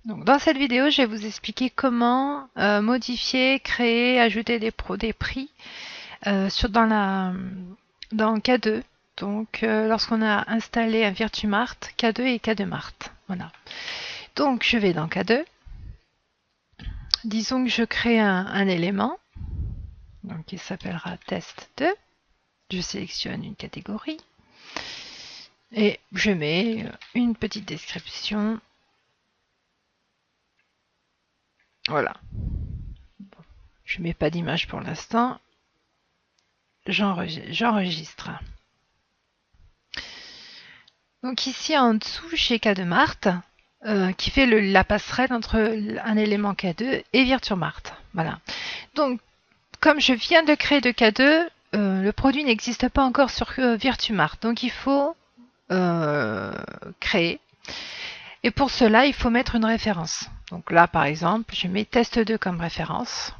Donc, dans cette vidéo, je vais vous expliquer comment modifier, créer, ajouter des prix dans K2. Donc, lorsqu'on a installé un Virtumart, K2 et K2Mart. Voilà. Donc, je vais dans K2. Disons que je crée un élément. Donc, il s'appellera test 2. Je sélectionne une catégorie. Et je mets une petite description. Voilà. Je ne mets pas d'image pour l'instant. J'enregistre. Donc ici en dessous, chez K2Mart, qui fait la passerelle entre un élément K2 et Virtumart. Voilà. Donc, comme je viens de créer de K2, le produit n'existe pas encore sur Virtumart. Donc, il faut créer. Et pour cela, il faut mettre une référence. Donc là, par exemple, je mets test 2 comme référence.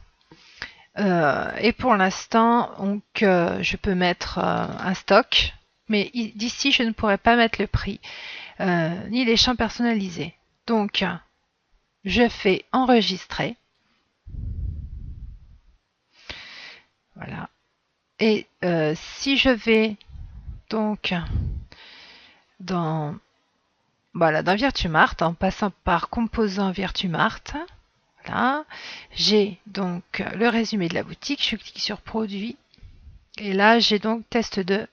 Et pour l'instant, je peux mettre un stock, mais d'ici, je ne pourrais pas mettre le prix, ni les champs personnalisés. Donc, je fais enregistrer. Voilà. Et si je vais donc dans, voilà, dans Virtumart, en passant par composant Virtumart, voilà, j'ai donc le résumé de la boutique. Je clique sur produit. Et là, j'ai donc test 2,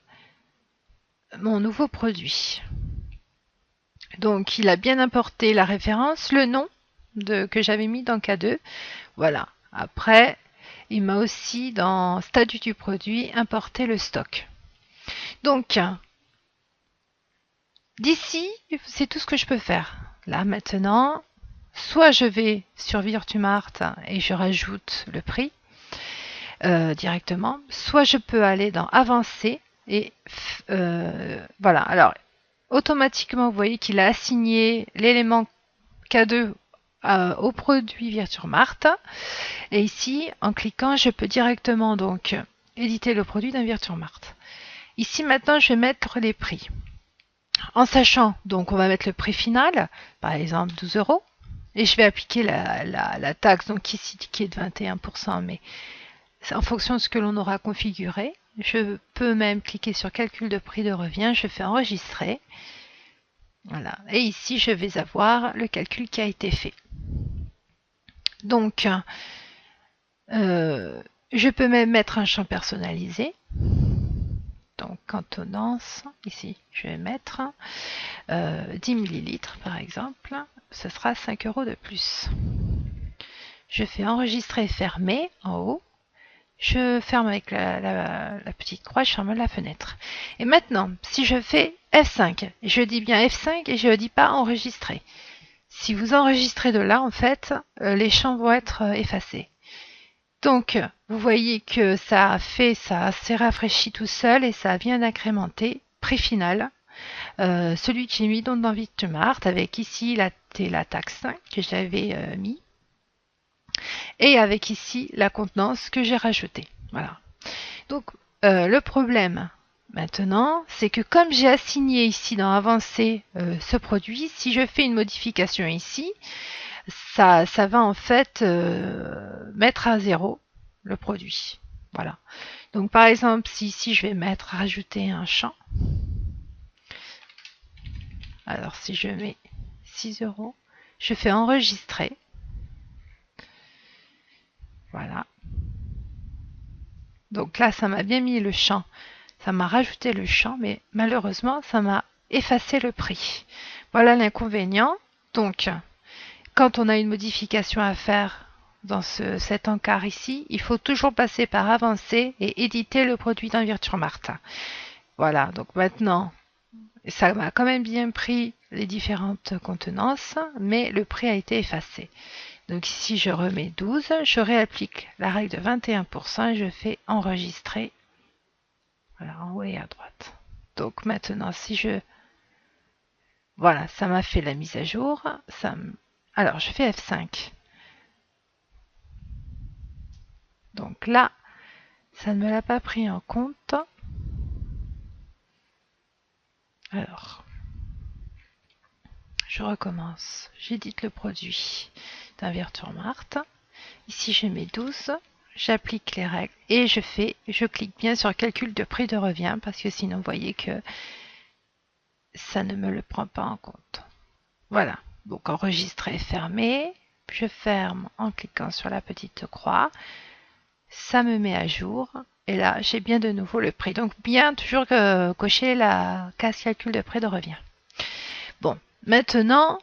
mon nouveau produit. Donc, il a bien importé la référence, le nom que j'avais mis dans K2. Voilà. Après, il m'a aussi, dans statut du produit, importé le stock. Donc, d'ici, c'est tout ce que je peux faire. Là, maintenant, soit je vais sur Virtumart et je rajoute le prix directement, soit je peux aller dans Avancer et voilà. Alors, automatiquement, vous voyez qu'il a assigné l'élément K2 au produit Virtumart. Et ici, en cliquant, je peux directement donc éditer le produit d'un Virtumart. Ici, maintenant, je vais mettre les prix. En sachant, donc, on va mettre le prix final, par exemple 12 euros. Et je vais appliquer la taxe, donc ici, qui est de 21%, mais c'est en fonction de ce que l'on aura configuré. Je peux même cliquer sur calcul de prix de revient. Je fais enregistrer. Voilà. Et ici, je vais avoir le calcul qui a été fait. Donc, je peux même mettre un champ personnalisé. Donc, cantonance, ici, je vais mettre 10 ml par exemple. Ce sera 5 euros de plus. Je fais enregistrer et fermer en haut. Je ferme avec la petite croix, je ferme la fenêtre. Et maintenant, si je fais F5, je dis bien F5 et je ne dis pas enregistrer. Si vous enregistrez de là, en fait, les champs vont être effacés. Donc, vous voyez que ça s'est rafraîchi tout seul et ça vient d'incrémenter prix final. Celui que j'ai mis dans Virtumart avec ici la taxe que j'avais mis et avec ici la contenance que j'ai rajoutée. Voilà. Donc, le problème maintenant, c'est que comme j'ai assigné ici dans Avancer ce produit, si je fais une modification ici, ça va en fait mettre à zéro le produit. Voilà. Donc, par exemple, si ici je vais rajouter un champ, alors si je mets 6 euros, je fais enregistrer. Voilà. Donc là, ça m'a bien mis le champ. Ça m'a rajouté le champ, mais malheureusement, ça m'a effacé le prix. Voilà l'inconvénient. Donc, quand on a une modification à faire dans cet encart ici, il faut toujours passer par avancer et éditer le produit dans Virtumart. Voilà, donc maintenant, ça m'a quand même bien pris les différentes contenances, mais le prix a été effacé. Donc ici, je remets 12, je réapplique la règle de 21% et je fais enregistrer. Voilà, en haut et à droite. Donc maintenant, si je... Voilà, ça m'a fait la mise à jour. Alors, je fais F5. Donc là, ça ne me l'a pas pris en compte. Alors, je recommence. J'édite le produit d'un Virtual-Mart. Ici, je mets 12. J'applique les règles et je clique bien sur calcul de prix de revient parce que sinon, vous voyez que ça ne me le prend pas en compte. Voilà. Donc, enregistrer, fermer. Je ferme en cliquant sur la petite croix. Ça me met à jour. Et là, j'ai bien de nouveau le prix. Donc, bien toujours cocher la case calcul de prix de revient. Bon, maintenant,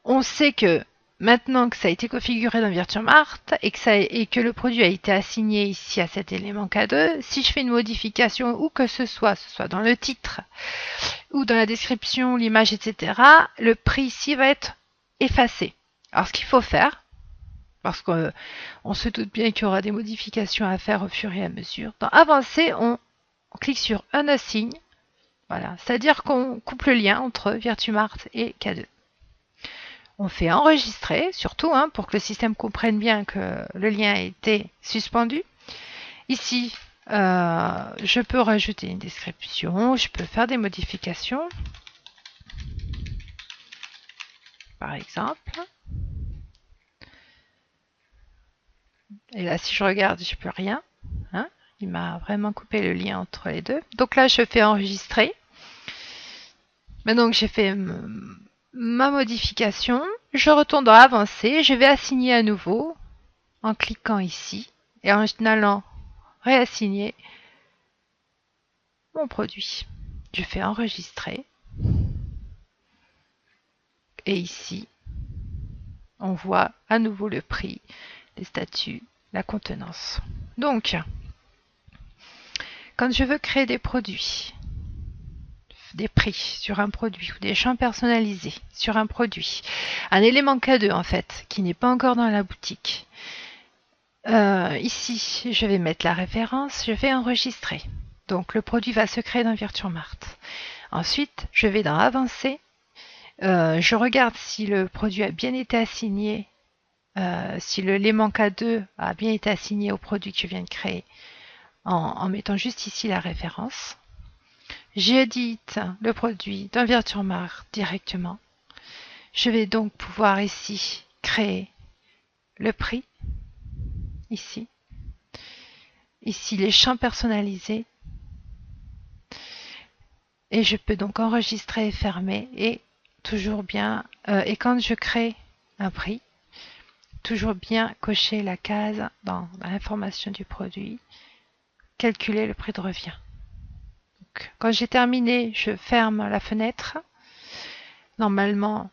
on sait que maintenant que ça a été configuré dans Virtual-Mart et que le produit a été assigné ici à cet élément K2, si je fais une modification ou que ce soit dans le titre ou dans la description, l'image, etc., le prix ici va être effacé. Alors, ce qu'il faut faire, parce qu'on se doute bien qu'il y aura des modifications à faire au fur et à mesure. Dans Avancer, on clique sur Unassign. Voilà, c'est-à-dire qu'on coupe le lien entre Virtual-Mart et K2. On fait enregistrer, surtout pour que le système comprenne bien que le lien a été suspendu. Ici, je peux rajouter une description, je peux faire des modifications. Par exemple. Et là, si je regarde, je peux rien. Il m'a vraiment coupé le lien entre les deux. Donc là, je fais enregistrer. Maintenant que j'ai fait ma modification, je retourne dans Avancer. Je vais assigner à nouveau en cliquant ici et en allant réassigner mon produit. Je fais enregistrer. Et ici, on voit à nouveau le prix, les statuts, la contenance. Donc, quand je veux créer des produits, des prix sur un produit ou des champs personnalisés sur un produit, un élément K2 en fait, qui n'est pas encore dans la boutique, ici, je vais mettre la référence, je vais enregistrer. Donc, le produit va se créer dans Virtual-Mart. Ensuite, je vais dans Avancer. Je regarde si le produit a bien été assigné, si l'élément K2 a bien été assigné au produit que je viens de créer, en mettant juste ici la référence. J'édite le produit dans Virtual-Mart directement. Je vais donc pouvoir ici créer le prix. Ici les champs personnalisés. Et je peux donc enregistrer et fermer et toujours bien. Et quand je crée un prix, toujours bien cocher la case dans l'information du produit, calculer le prix de revient. Donc, quand j'ai terminé, je ferme la fenêtre. Normalement,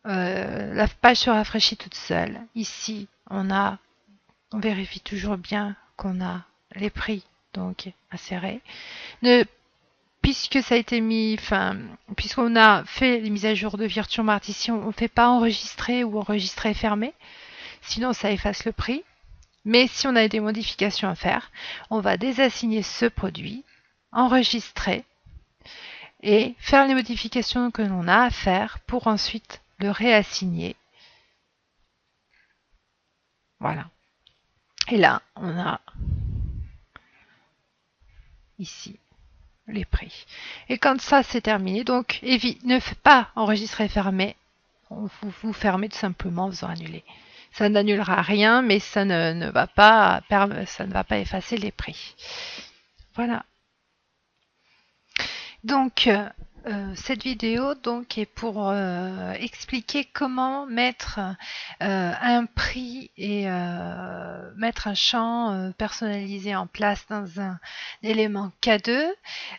la page se rafraîchit toute seule. Ici, on vérifie toujours bien qu'on a les prix donc insérés. Puisque ça a été mis, puisqu'on a fait les mises à jour de Virtual-Mart ici, on ne fait pas enregistrer ou enregistrer fermer. Sinon, ça efface le prix. Mais si on a des modifications à faire, on va désassigner ce produit, enregistrer et faire les modifications que l'on a à faire pour ensuite le réassigner. Voilà. Et là, on a ici les prix. Et quand ça c'est terminé, donc ne faites pas enregistrer et fermer, vous fermez tout simplement en faisant annuler. Ça n'annulera rien, mais ça ne va pas effacer les prix. Voilà. Donc, cette vidéo donc est pour expliquer comment mettre un prix et mettre un champ personnalisé en place dans un élément K2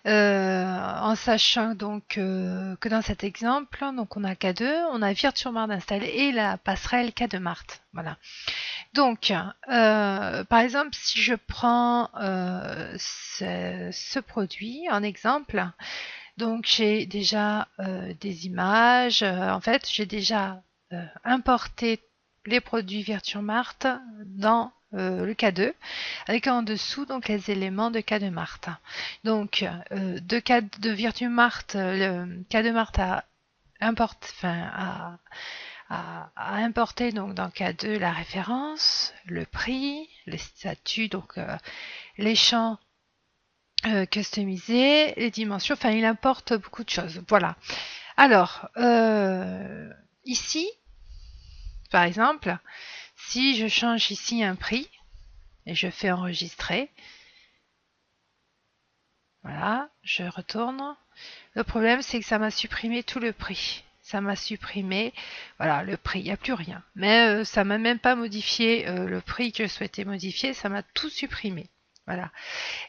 en sachant donc que dans cet exemple donc on a K2, on a Virtual-Mart installé et la passerelle K2Mart. Voilà. Donc, par exemple, si je prends ce produit en exemple, donc j'ai déjà des images. En fait, j'ai déjà importé les produits Virtual-Mart dans le K2 avec en dessous donc les éléments de K2Mart. Donc de Virtual-Mart, le K2Mart a importé donc dans K2 la référence, le prix, les statuts, donc les champs customisés, les dimensions, il importe beaucoup de choses. Voilà. Alors, ici, par exemple, si je change ici un prix et je fais enregistrer, voilà, je retourne. Le problème, c'est que ça m'a supprimé tout le prix. Ça m'a supprimé, voilà, le prix, il n'y a plus rien. Mais ça m'a même pas modifié le prix que je souhaitais modifier, ça m'a tout supprimé. Voilà.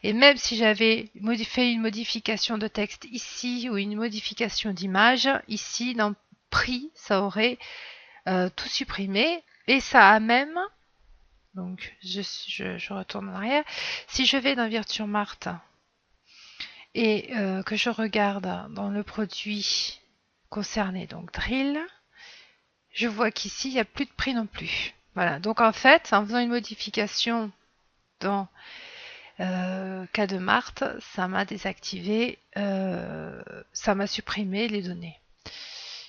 Et même si j'avais fait une modification de texte ici ou une modification d'image, ici dans prix, ça aurait tout supprimé. Et ça a même, donc je retourne en arrière, si je vais dans Virtuemart et que je regarde dans le produit concerné, donc Drill, je vois qu'ici, il n'y a plus de prix non plus. Voilà, donc en fait, en faisant une modification dans K2Mart, ça m'a désactivé, ça m'a supprimé les données.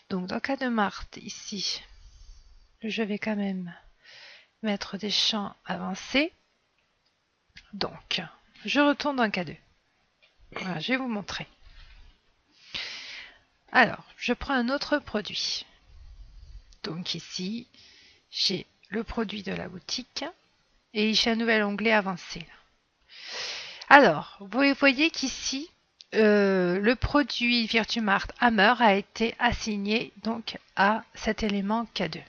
Donc dans K2Mart, ici, je vais quand même mettre des champs avancés. Donc, je retourne dans K2. Voilà, je vais vous montrer. Alors, je prends un autre produit. Donc ici, j'ai le produit de la boutique et j'ai un nouvel onglet avancé. Alors, vous voyez qu'ici, le produit Virtuemart Hammer a été assigné donc à cet élément K2.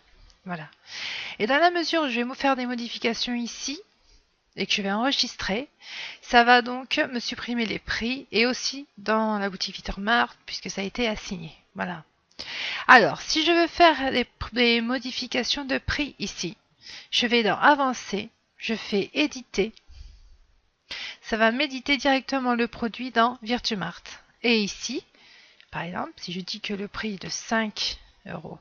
Voilà. Et dans la mesure où je vais me faire des modifications ici et que je vais enregistrer, ça va donc me supprimer les prix et aussi dans la boutique Virtuemart puisque ça a été assigné. Voilà. Alors, si je veux faire des modifications de prix ici, je vais dans Avancer, je fais Éditer. Ça va m'éditer directement le produit dans Virtuemart. Et ici, par exemple, si je dis que le prix est de 5 euros,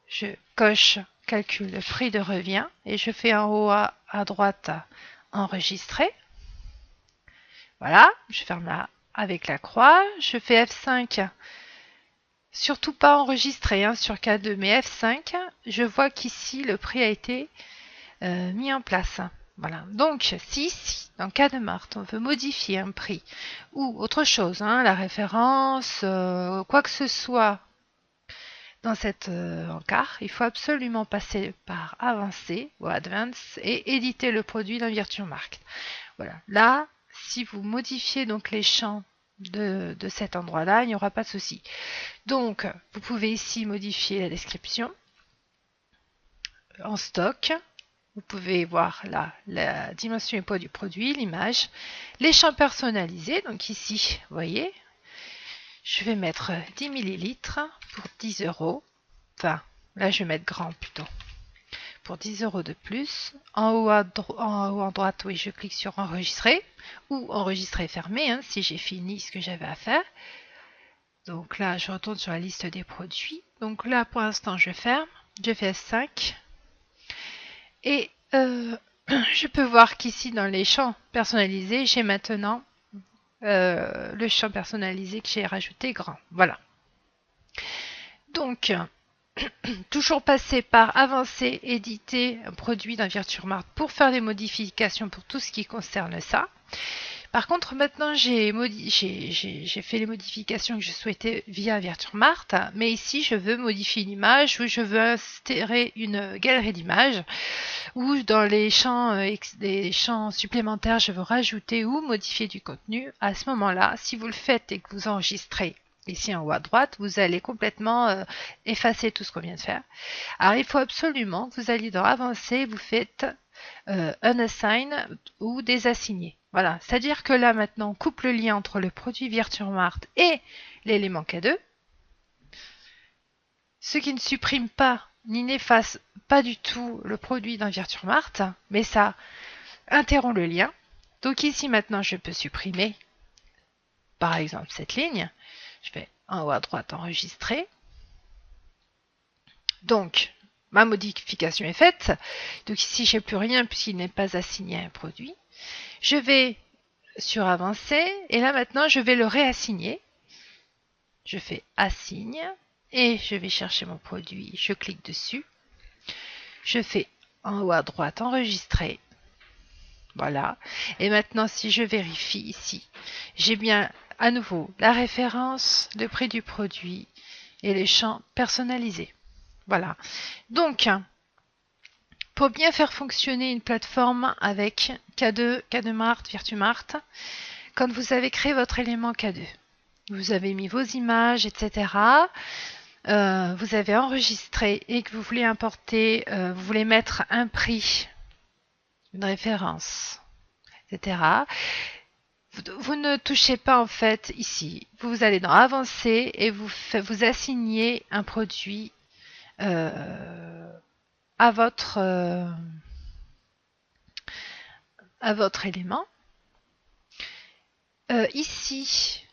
je coche calcule le prix de revient et je fais en haut à droite enregistrer. Voilà, je ferme là avec la croix, je fais F5. Surtout pas enregistré sur K2, mais F5, je vois qu'ici le prix a été mis en place. Voilà. Donc, si ici, dans K2Mart, on veut modifier un prix ou autre chose, la référence, quoi que ce soit dans cet encart, il faut absolument passer par Avancer ou Advance et éditer le produit dans Virtuemart. Voilà. Là, si vous modifiez donc les champs de cet endroit-là, il n'y aura pas de souci. Donc, vous pouvez ici modifier la description en stock. Vous pouvez voir là la dimension et poids du produit, l'image, les champs personnalisés. Donc ici, vous voyez, je vais mettre 10 ml pour 10 euros. Enfin, là, je vais mettre grand plutôt. Pour 10 euros de plus. En haut à droite, oui, je clique sur enregistrer ou enregistrer fermé si j'ai fini ce que j'avais à faire. Donc là, je retourne sur la liste des produits. Donc là, pour l'instant, je ferme. Je fais F5. Et je peux voir qu'ici, dans les champs personnalisés, j'ai maintenant le champ personnalisé que j'ai rajouté grand. Voilà. Donc, toujours passer par avancer, éditer un produit dans Virtuemart pour faire des modifications pour tout ce qui concerne ça. Par contre, maintenant, j'ai fait les modifications que je souhaitais via Virtuemart, mais ici, je veux modifier une image ou je veux insérer une galerie d'images ou dans les champs supplémentaires, je veux rajouter ou modifier du contenu. À ce moment-là, si vous le faites et que vous enregistrez ici en haut à droite, vous allez complètement effacer tout ce qu'on vient de faire. Alors, il faut absolument que vous alliez dans Avancer, vous faites Unassign ou Désassigner. Voilà, c'est-à-dire que là maintenant on coupe le lien entre le produit Virtuemart et l'élément K2, ce qui ne supprime pas ni n'efface pas du tout le produit dans Virtuemart, mais ça interrompt le lien. Donc ici maintenant je peux supprimer par exemple cette ligne. Je fais en haut à droite enregistrer. Donc ma modification est faite. Donc ici j'ai plus rien puisqu'il n'est pas assigné à un produit. Je vais sur Avancer et là maintenant je vais le réassigner. Je fais Assigne et je vais chercher mon produit. Je clique dessus. Je fais en haut à droite enregistrer. Voilà. Et maintenant si je vérifie ici, j'ai bien à nouveau la référence, le prix du produit, et les champs personnalisés. Voilà. Donc, pour bien faire fonctionner une plateforme avec K2, K2Mart, Virtumart, quand vous avez créé votre élément K2, vous avez mis vos images, etc. Vous avez enregistré et que vous voulez importer, vous voulez mettre un prix, une référence, etc. Vous ne touchez pas en fait ici. Vous allez dans Avancer et vous assignez un produit à votre élément. Ici,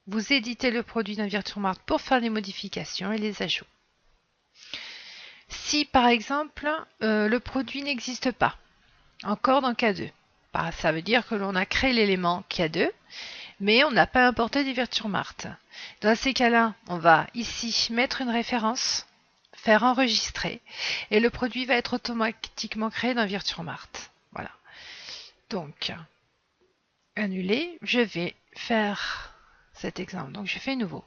vous éditez le produit dans Virtumart pour faire les modifications et les ajouts. Si par exemple le produit n'existe pas encore dans K2, ça veut dire que l'on a créé l'élément K2, mais on n'a pas importé du Virtumart. Dans ces cas-là, on va ici mettre une référence, faire enregistrer, et le produit va être automatiquement créé dans Virtumart. Voilà. Donc, annuler, je vais faire cet exemple. Donc, je fais nouveau.